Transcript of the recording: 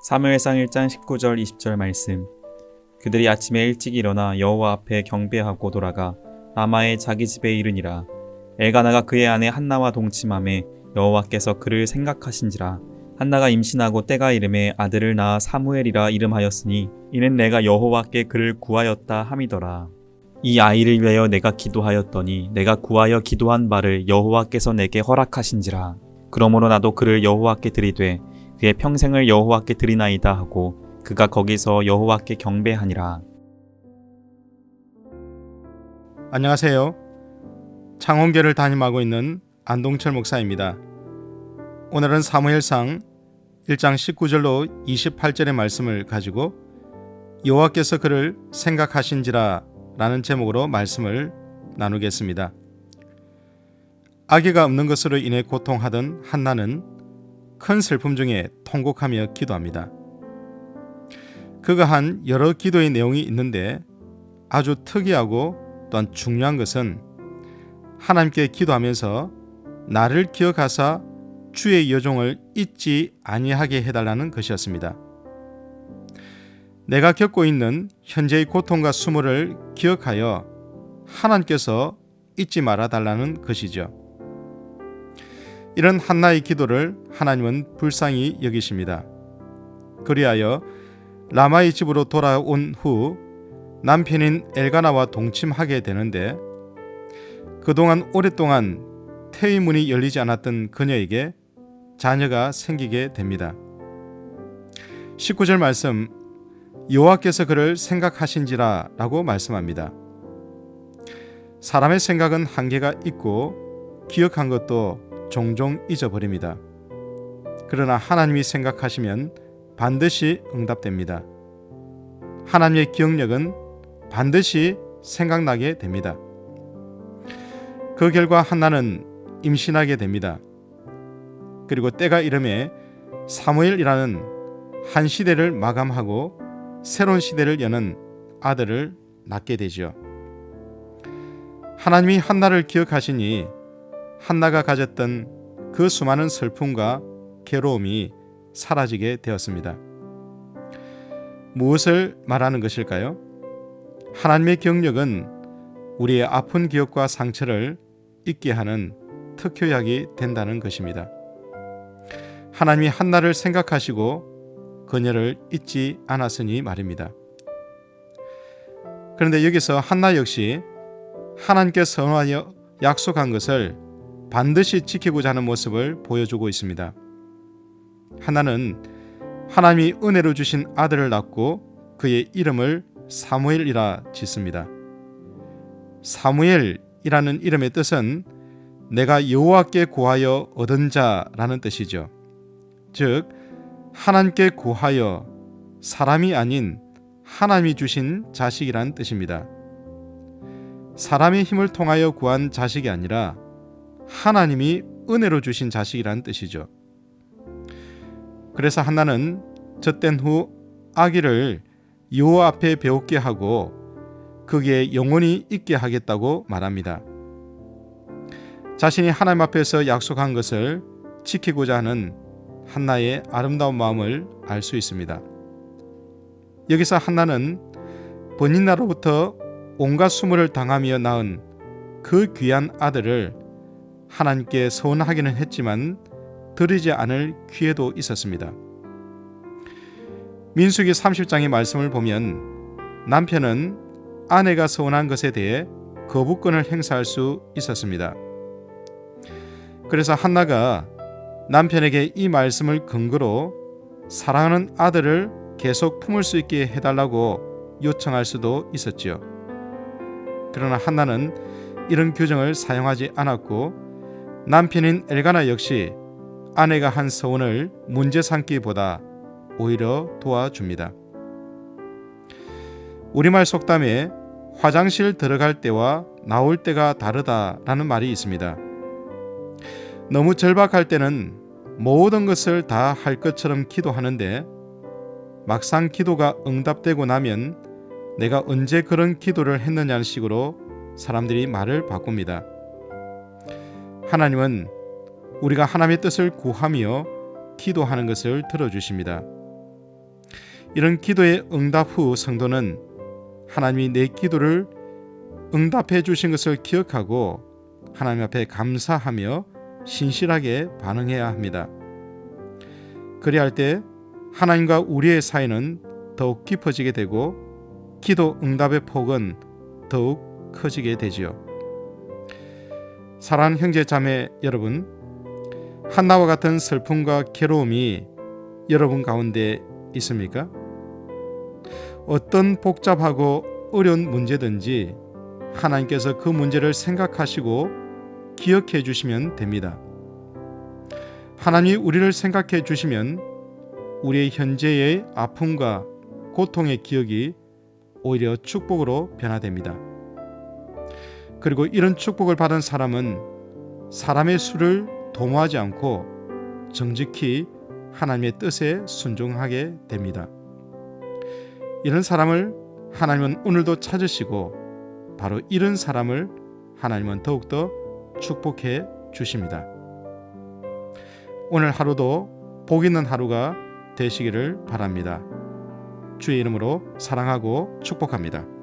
사무엘상 1장 19절 20절 말씀. 그들이 아침에 일찍 일어나 여호와 앞에 경배하고 돌아가 라마의 자기 집에 이르니라. 엘가나가 그의 아내 한나와 동침하매 여호와께서 그를 생각하신지라. 한나가 임신하고 때가 이름에 아들을 낳아 사무엘이라 이름하였으니 이는 내가 여호와께 그를 구하였다 함이더라. 이 아이를 위하여 내가 기도하였더니 내가 구하여 기도한 바를 여호와께서 내게 허락하신지라. 그러므로 나도 그를 여호와께 드리되 그의 평생을 여호와께 드리나이다 하고 그가 거기서 여호와께 경배하니라. 안녕하세요. 창원교를 담임하고 있는 안동철 목사입니다. 오늘은 사무엘상 1장 19절로 28절의 말씀을 가지고 여호와께서 그를 생각하신지라 라는 제목으로 말씀을 나누겠습니다. 아기가 없는 것으로 인해 고통하던 한나는 큰 슬픔 중에 통곡하며 기도합니다. 그가 한 여러 기도의 내용이 있는데 아주 특이하고 또한 중요한 것은 하나님께 기도하면서 나를 기억하사 주의 여종을 잊지 아니하게 해달라는 것이었습니다. 내가 겪고 있는 현재의 고통과 수모를 기억하여 하나님께서 잊지 말아달라는 것이죠. 이런 한나의 기도를 하나님은 불쌍히 여기십니다. 그리하여 라마의 집으로 돌아온 후 남편인 엘가나와 동침하게 되는데 그동안 오랫동안 태의 문이 열리지 않았던 그녀에게 자녀가 생기게 됩니다. 19절 말씀, 여호와께서 그를 생각하신지라 라고 말씀합니다. 사람의 생각은 한계가 있고 기억한 것도 종종 잊어버립니다. 그러나 하나님이 생각하시면 반드시 응답됩니다. 하나님의 기억력은 반드시 생각나게 됩니다. 그 결과 한나는 임신하게 됩니다. 그리고 때가 이름에 사무엘이라는 한 시대를 마감하고 새로운 시대를 여는 아들을 낳게 되죠. 하나님이 한나를 기억하시니 한나가 가졌던 그 수많은 슬픔과 괴로움이 사라지게 되었습니다. 무엇을 말하는 것일까요? 하나님의 기억력은 우리의 아픈 기억과 상처를 잊게 하는 특효약이 된다는 것입니다. 하나님이 한나를 생각하시고 그녀를 잊지 않았으니 말입니다. 그런데 여기서 한나 역시 하나님께 선하여 약속한 것을 반드시 지키고자 하는 모습을 보여주고 있습니다. 한나는 하나님이 은혜로 주신 아들을 낳고 그의 이름을 사무엘이라 짓습니다. 사무엘이라는 이름의 뜻은 내가 여호와께 구하여 얻은 자라는 뜻이죠. 즉 하나님께 구하여 사람이 아닌 하나님이 주신 자식이란 뜻입니다. 사람의 힘을 통하여 구한 자식이 아니라 하나님이 은혜로 주신 자식이란 뜻이죠. 그래서 한나는 젖된 후 아기를 여호와 앞에 배웠게 하고 그게 영원히 있게 하겠다고 말합니다. 자신이 하나님 앞에서 약속한 것을 지키고자 하는 한나의 아름다운 마음을 알 수 있습니다. 여기서 한나는 본인나로부터 온갖 수모를 당하며 낳은 그 귀한 아들을 하나님께 서원하기는 했지만 드리지 않을 기회도 있었습니다. 민수기 30장의 말씀을 보면 남편은 아내가 서원한 것에 대해 거부권을 행사할 수 있었습니다. 그래서 한나가 남편에게 이 말씀을 근거로 사랑하는 아들을 계속 품을 수 있게 해달라고 요청할 수도 있었지요. 그러나 한나는 이런 규정을 사용하지 않았고 남편인 엘가나 역시 아내가 한 서원을 문제 삼기보다 오히려 도와줍니다. 우리말 속담에 화장실 들어갈 때와 나올 때가 다르다라는 말이 있습니다. 너무 절박할 때는 모든 것을 다 할 것처럼 기도하는데 막상 기도가 응답되고 나면 내가 언제 그런 기도를 했느냐는 식으로 사람들이 말을 바꿉니다. 하나님은 우리가 하나님의 뜻을 구하며 기도하는 것을 들어주십니다. 이런 기도의 응답 후 성도는 하나님이 내 기도를 응답해 주신 것을 기억하고 하나님 앞에 감사하며 신실하게 반응해야 합니다. 그리할 때 하나님과 우리의 사이는 더욱 깊어지게 되고 기도 응답의 폭은 더욱 커지게 되지요. 사랑하는 형제 자매 여러분, 한나와 같은 슬픔과 괴로움이 여러분 가운데 있습니까? 어떤 복잡하고 어려운 문제든지 하나님께서 그 문제를 생각하시고 기억해 주시면 됩니다. 하나님이 우리를 생각해 주시면 우리의 현재의 아픔과 고통의 기억이 오히려 축복으로 변화됩니다. 그리고 이런 축복을 받은 사람은 사람의 수를 도모하지 않고 정직히 하나님의 뜻에 순종하게 됩니다. 이런 사람을 하나님은 오늘도 찾으시고 바로 이런 사람을 하나님은 더욱더 축복해 주십니다. 오늘 하루도 복 있는 하루가 되시기를 바랍니다. 주의 이름으로 사랑하고 축복합니다.